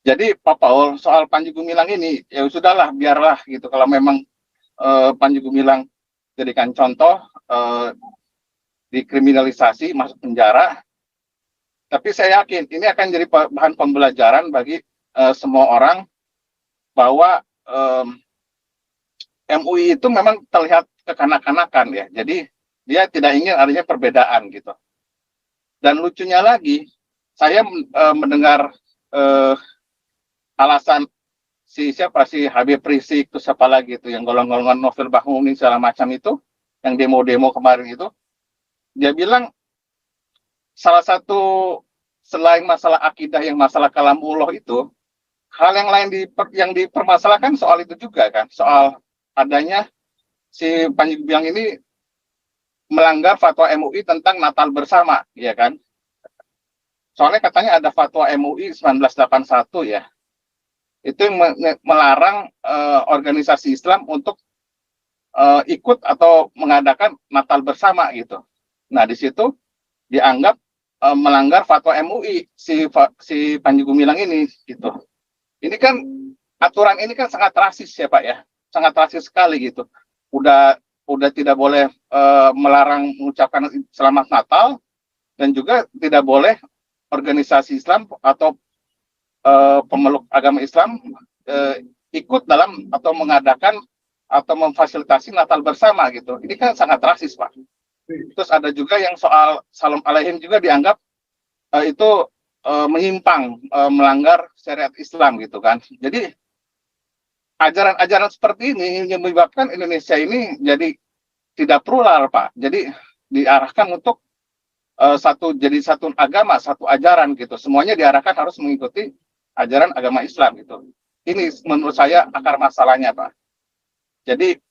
Jadi Pak Paul soal Panji Gumilang ini ya sudahlah biarlah gitu kalau memang Panji Gumilang jadikan contoh dikriminalisasi masuk penjara, tapi saya yakin ini akan jadi bahan pembelajaran bagi semua orang bahwa MUI itu memang terlihat kekanak-kanakan ya. Jadi dia tidak ingin adanya perbedaan gitu. Dan lucunya lagi, saya mendengar alasan si Habib Rizik itu siapa lagi itu yang golongan novel Bahmuni segala macam itu, yang demo-demo kemarin itu, dia bilang salah satu selain masalah akidah yang masalah kalamullah itu, hal yang lain yang dipermasalahkan soal itu juga kan, soal adanya si Panji Gumilang ini melanggar fatwa MUI tentang Natal bersama, ya kan? Soalnya katanya ada fatwa MUI 1981 ya, itu yang melarang organisasi Islam untuk ikut atau mengadakan Natal bersama gitu. Nah di situ dianggap melanggar fatwa MUI si Panji Gumilang ini gitu. Ini kan aturan ini kan sangat rasis ya Pak ya, sangat rasis sekali gitu. Udah tidak boleh melarang mengucapkan Selamat Natal, dan juga tidak boleh organisasi Islam atau pemeluk agama Islam ikut dalam atau mengadakan atau memfasilitasi Natal bersama gitu. Ini kan sangat rasis Pak. Terus ada juga yang soal Salam Alaihim juga dianggap itu menyimpang, melanggar syariat Islam gitu kan. Jadi ajaran-ajaran seperti ini yang menyebabkan Indonesia ini jadi tidak plural Pak. Jadi diarahkan untuk jadi satu agama, satu ajaran gitu. Semuanya diarahkan harus mengikuti ajaran agama Islam gitu. Ini menurut saya akar masalahnya Pak. Jadi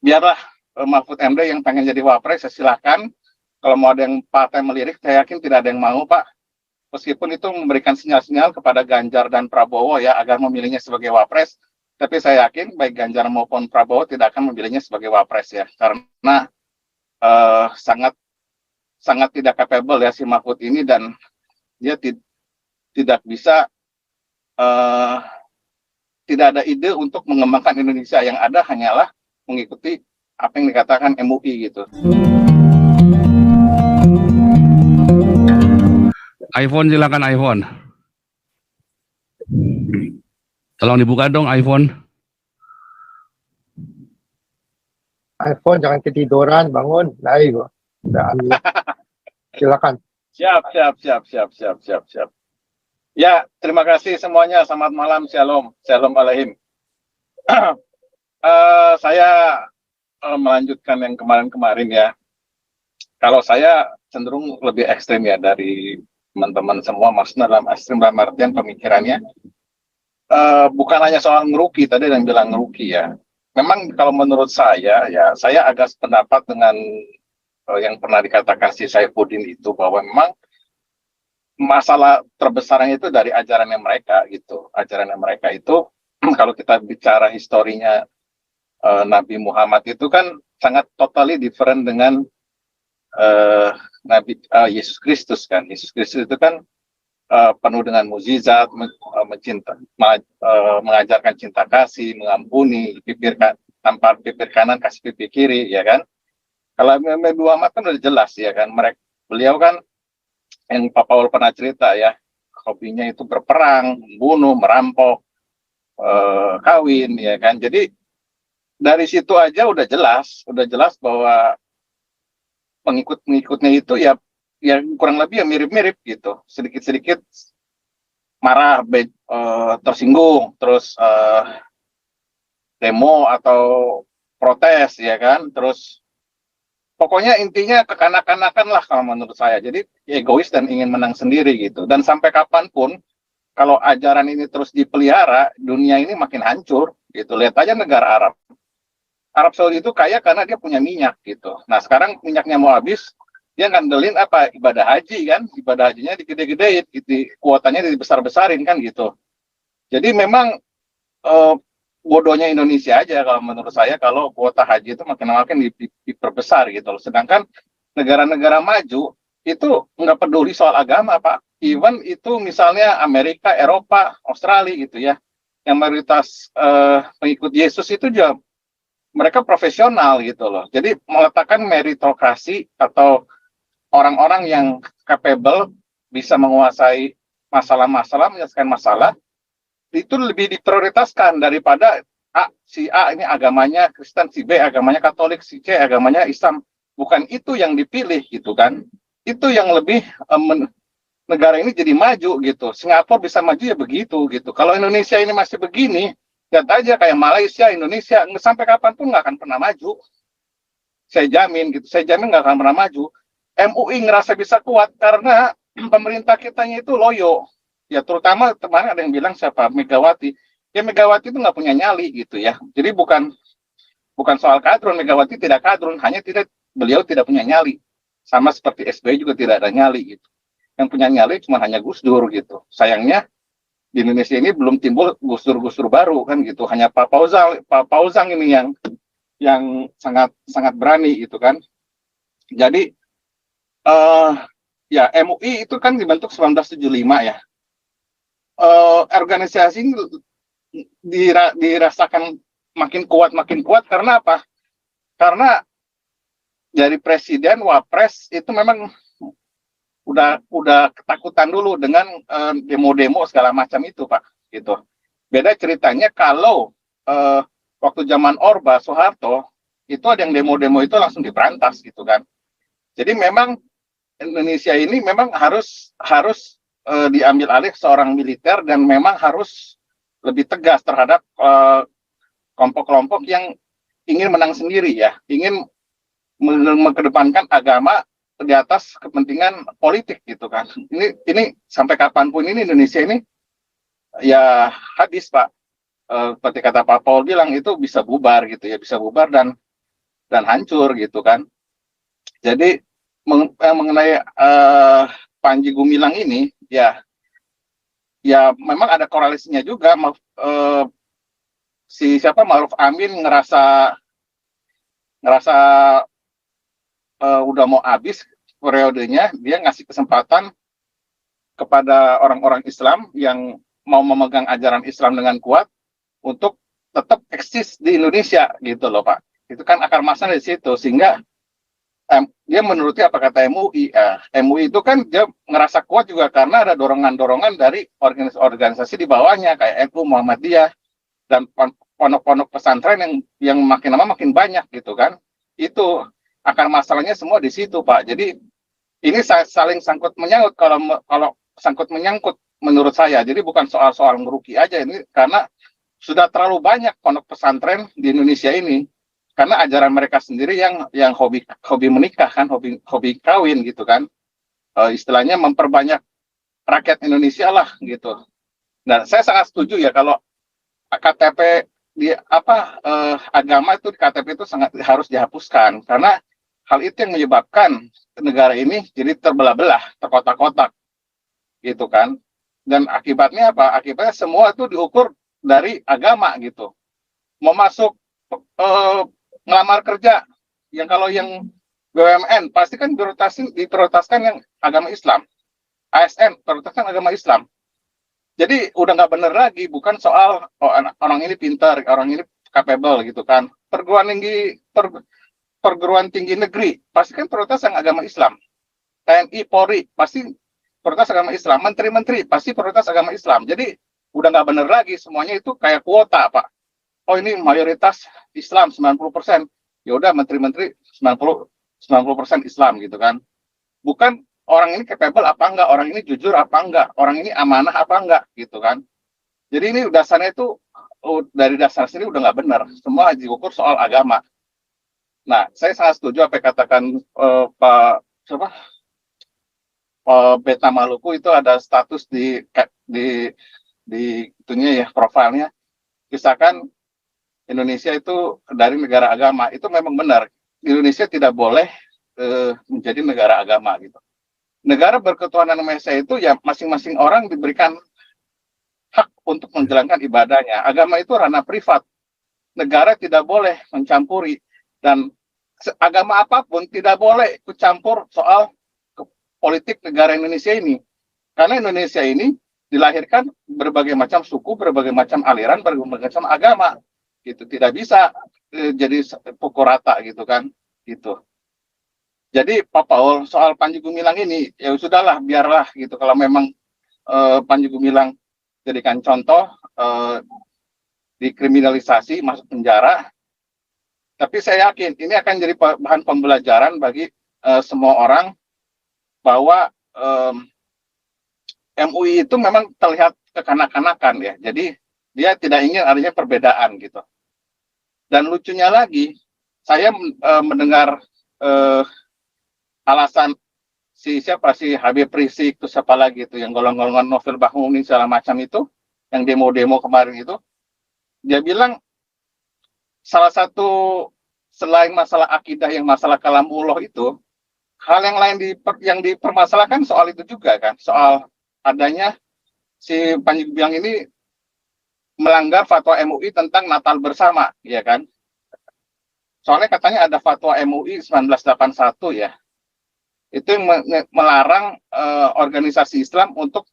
biarlah Mahfud MD yang pengen jadi wapres, silakan. Kalau mau ada yang partai melirik, saya yakin tidak ada yang mau Pak. Meskipun itu memberikan sinyal-sinyal kepada Ganjar dan Prabowo ya agar memilihnya sebagai wapres. Tapi saya yakin baik Ganjar maupun Prabowo tidak akan memilihnya sebagai wapres ya, karena sangat sangat tidak capable ya si Mahfud ini, dan dia tidak bisa tidak ada ide untuk mengembangkan Indonesia. Yang ada hanyalah mengikuti apa yang dikatakan MUI gitu. iPhone silakan iPhone. Tolong dibuka dong iPhone. iPhone jangan ketiduran, bangun, live. Silakan. Siap. Ya, terima kasih semuanya. Selamat malam, shalom alaihim. Saya melanjutkan yang kemarin-kemarin ya. Kalau saya cenderung lebih ekstrim ya dari teman-teman semua, maksudnya dalam ekstrim dalam artian pemikirannya. Bukan hanya soal ngeruki, tadi yang bilang ngeruki ya. Memang kalau menurut saya, ya saya agak sependapat dengan yang pernah dikatakan si Saifuddin itu, bahwa memang masalah terbesarnya itu dari ajarannya mereka gitu. Ajarannya mereka itu, kalau kita bicara historinya Nabi Muhammad itu kan sangat totally different dengan Nabi Yesus Kristus kan. Yesus Kristus itu kan penuh dengan mukjizat, mengajarkan cinta kasih, mengampuni, tampar pipir kanan kasih pipir kiri, ya kan. Kalau Nabi Muhammad kan udah jelas ya kan, beliau kan yang Pak Paul pernah cerita ya, hobinya itu berperang, membunuh, merampok, kawin, ya kan. Jadi dari situ aja udah jelas bahwa pengikut-pengikutnya itu ya kurang lebih ya mirip-mirip gitu, sedikit-sedikit marah, tersinggung, terus demo atau protes ya kan, terus pokoknya intinya kekanak-kanakan lah kalau menurut saya. Jadi egois dan ingin menang sendiri gitu. Dan sampai kapanpun kalau ajaran ini terus dipelihara, dunia ini makin hancur gitu. Lihat aja negara Arab. Arab Saudi itu kaya karena dia punya minyak gitu. Nah sekarang minyaknya mau habis, dia ngandelin apa? Ibadah haji kan, ibadah hajinya digede-gedein, gitu, kuotanya dibesar-besarin kan gitu. Jadi memang bodohnya Indonesia aja kalau menurut saya kalau kuota haji itu makin diperbesar gitu loh. Sedangkan negara-negara maju itu nggak peduli soal agama, Pak. Even itu misalnya Amerika, Eropa, Australia gitu ya, yang mayoritas pengikut Yesus itu juga mereka profesional gitu loh. Jadi meletakkan meritokrasi atau orang-orang yang capable bisa menguasai masalah-masalah, menyelesaikan masalah, itu lebih diprioritaskan daripada si A ini agamanya Kristen, si B agamanya Katolik, si C agamanya Islam. Bukan itu yang dipilih gitu kan. Itu yang lebih negara ini jadi maju gitu. Singapura bisa maju ya begitu gitu. Kalau Indonesia ini masih begini, lihat aja kayak Malaysia, Indonesia, sampai kapanpun nggak akan pernah maju. Saya jamin gitu. Saya jamin nggak akan pernah maju. MUI ngerasa bisa kuat karena pemerintah kitanya itu loyo. Ya terutama kemarin ada yang bilang siapa Megawati. Ya Megawati itu nggak punya nyali gitu ya. Jadi bukan soal kadrun, Megawati tidak kadrun, hanya beliau tidak punya nyali. Sama seperti SBY juga tidak ada nyali gitu. Yang punya nyali cuma hanya Gus Dur gitu. Sayangnya di Indonesia ini belum timbul Gus Dur baru kan gitu. Hanya Pak Pauzang ini yang sangat sangat berani gitu kan. Jadi ya MUI itu kan dibentuk 1975 ya. Organisasi ini dirasakan makin kuat karena apa? Karena dari presiden, wapres itu memang udah ketakutan dulu dengan demo-demo segala macam itu, Pak. Gitu. Beda ceritanya kalau waktu zaman Orba Soeharto itu ada yang demo-demo itu langsung diberantas gitu kan. Jadi memang Indonesia ini memang harus diambil alih seorang militer dan memang harus lebih tegas terhadap kelompok-kelompok yang ingin menang sendiri ya, ingin mengedepankan agama di atas kepentingan politik gitu kan. Ini sampai kapanpun ini Indonesia ini ya habis, Pak. Seperti kata Pak Paul bilang itu bisa bubar gitu ya, bisa bubar dan hancur gitu kan. Jadi mengenai Panji Gumilang ini ya memang ada korelasinya juga. Si siapa Ma'ruf Amin ngerasa udah mau habis periodenya, dia ngasih kesempatan kepada orang-orang Islam yang mau memegang ajaran Islam dengan kuat untuk tetap eksis di Indonesia gitu loh, Pak. Itu kan akar masalah di situ, sehingga dia menuruti apa kata MUI. MUI itu kan dia ngerasa kuat juga karena ada dorongan-dorongan dari organisasi di bawahnya kayak NU, Muhammadiyah, dan pondok-pondok pesantren yang makin lama makin banyak gitu kan. Itu akar masalahnya semua di situ, Pak. Jadi ini saling sangkut menyangkut kalau sangkut menyangkut menurut saya. Jadi bukan soal merugi aja ini, karena sudah terlalu banyak pondok pesantren di Indonesia ini. Karena ajaran mereka sendiri yang hobi menikah kan, hobi kawin gitu kan. Istilahnya memperbanyak rakyat Indonesia lah gitu. Dan saya sangat setuju ya kalau KTP di agama itu di KTP itu sangat harus dihapuskan, karena hal itu yang menyebabkan negara ini jadi terbelah-belah, terkotak-kotak gitu kan. Dan akibatnya apa? Akibatnya semua itu diukur dari agama gitu. Mau masuk ngelamar kerja, kalau yang BUMN pasti kan diprioritaskan yang agama Islam. ASN prioritaskan agama Islam. Jadi udah nggak bener lagi, bukan soal orang ini pintar, orang ini capable gitu kan. Perguruan tinggi negeri pasti kan prioritas yang agama Islam. TNI, Polri pasti prioritas agama Islam. Menteri-menteri pasti prioritas agama Islam. Jadi udah nggak bener lagi, semuanya itu kayak kuota, Pak. Oh ini mayoritas Islam 90%. Ya udah menteri-menteri 90% Islam gitu kan. Bukan orang ini capable apa enggak, orang ini jujur apa enggak, orang ini amanah apa enggak gitu kan. Jadi ini dasarnya itu dari dasar sendiri udah nggak benar. Semua diukur soal agama. Nah, saya sangat setuju apa yang katakan Pak Beta Maluku itu ada status di itunya ya, profilnya. Misalkan Indonesia itu dari negara agama, itu memang benar. Indonesia tidak boleh menjadi negara agama gitu. Negara berketuhanan Maha Esa itu ya masing-masing orang diberikan hak untuk menjalankan ibadahnya. Agama itu ranah privat. Negara tidak boleh mencampuri, dan agama apapun tidak boleh ikut campur soal politik negara Indonesia ini. Karena Indonesia ini dilahirkan berbagai macam suku, berbagai macam aliran, berbagai macam agama. Gitu. Tidak bisa jadi pukul rata gitu kan. Gitu. Jadi Pak Paul soal Panji Gumilang ini ya sudahlah biarlah gitu. Kalau memang Panji Gumilang jadikan contoh dikriminalisasi masuk penjara, tapi saya yakin ini akan jadi bahan pembelajaran bagi semua orang bahwa MUI itu memang terlihat kekanak-kanakan ya. Jadi dia tidak ingin adanya perbedaan gitu. Dan lucunya lagi, saya mendengar alasan si Habib Rizik, terus siapa lagi itu yang golongan novel Bahuni segala macam itu, yang demo-demo kemarin itu, dia bilang salah satu selain masalah akidah yang masalah kalamullah itu, hal yang lain yang dipermasalahkan soal itu juga kan, soal adanya si Panji Gumilang ini melanggar fatwa MUI tentang Natal bersama, ya kan? Soalnya katanya ada fatwa MUI 1981 ya, itu yang melarang organisasi Islam untuk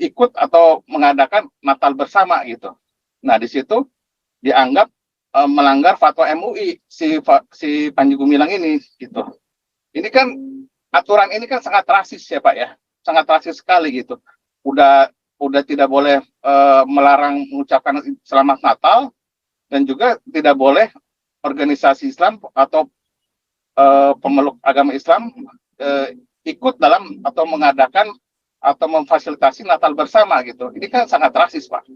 ikut atau mengadakan Natal bersama gitu. Nah di situ dianggap melanggar fatwa MUI si Panji Gumilang ini gitu. Ini kan aturan ini kan sangat rasis ya Pak ya, sangat rasis sekali gitu. Udah tidak boleh melarang mengucapkan selamat Natal, dan juga tidak boleh organisasi Islam atau pemeluk agama Islam ikut dalam atau mengadakan atau memfasilitasi Natal bersama gitu. Ini kan sangat rasis Pak.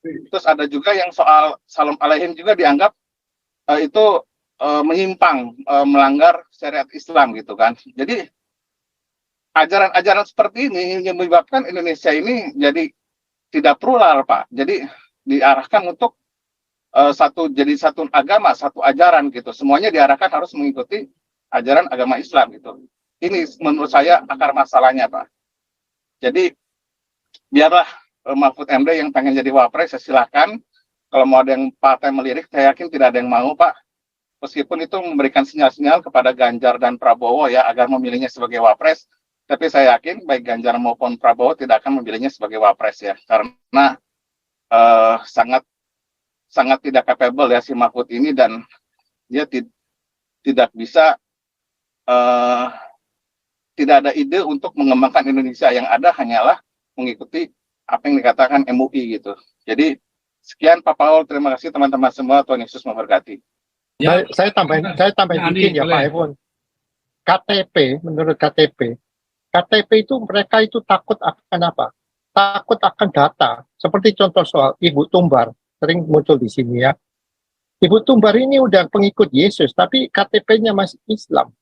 Terus ada juga yang soal Salam Alaihim juga dianggap itu menyimpang, melanggar syariat Islam gitu kan. Jadi ajaran-ajaran seperti ini yang menyebabkan Indonesia ini jadi tidak plural Pak. Jadi diarahkan untuk jadi satu agama, satu ajaran gitu. Semuanya diarahkan harus mengikuti ajaran agama Islam gitu. Ini menurut saya akar masalahnya Pak. Jadi biarlah Mahfud MD yang pengen jadi wapres, silakan. Kalau mau ada yang partai melirik, saya yakin tidak ada yang mau Pak. Meskipun itu memberikan sinyal-sinyal kepada Ganjar dan Prabowo ya agar memilihnya sebagai wapres. Tapi saya yakin baik Ganjar maupun Prabowo tidak akan memilihnya sebagai wapres ya, karena sangat tidak capable ya si Mahfud ini, dan dia tidak bisa, tidak ada ide untuk mengembangkan Indonesia. Yang ada hanyalah mengikuti apa yang dikatakan MUI gitu. Jadi sekian Pak Paul, terima kasih teman-teman semua, Tuhan Yesus memberkati. Ya, saya tambahin dikit ya Pak Iwan. Menurut KTP itu mereka itu takut akan apa? Takut akan data. Seperti contoh soal Ibu Tumbar, sering muncul di sini ya. Ibu Tumbar ini udah pengikut Yesus, tapi KTP-nya masih Islam.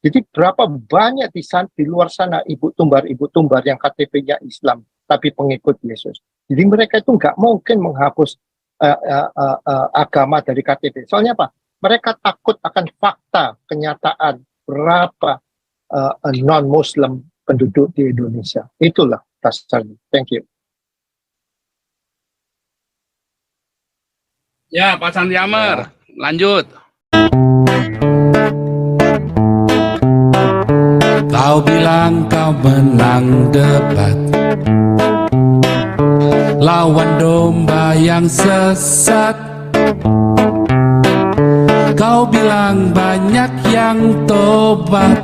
Jadi berapa banyak di luar sana Ibu Tumbar yang KTP-nya Islam, tapi pengikut Yesus. Jadi mereka itu nggak mungkin menghapus agama dari KTP. Soalnya apa? Mereka takut akan fakta, kenyataan berapa non-Muslim penduduk di Indonesia. Itulah dasarnya. Thank you. Ya, Pak Sandi Amar, lanjut. Kau bilang kau menang debat, lawan domba yang sesat. Kau bilang banyak yang tobat.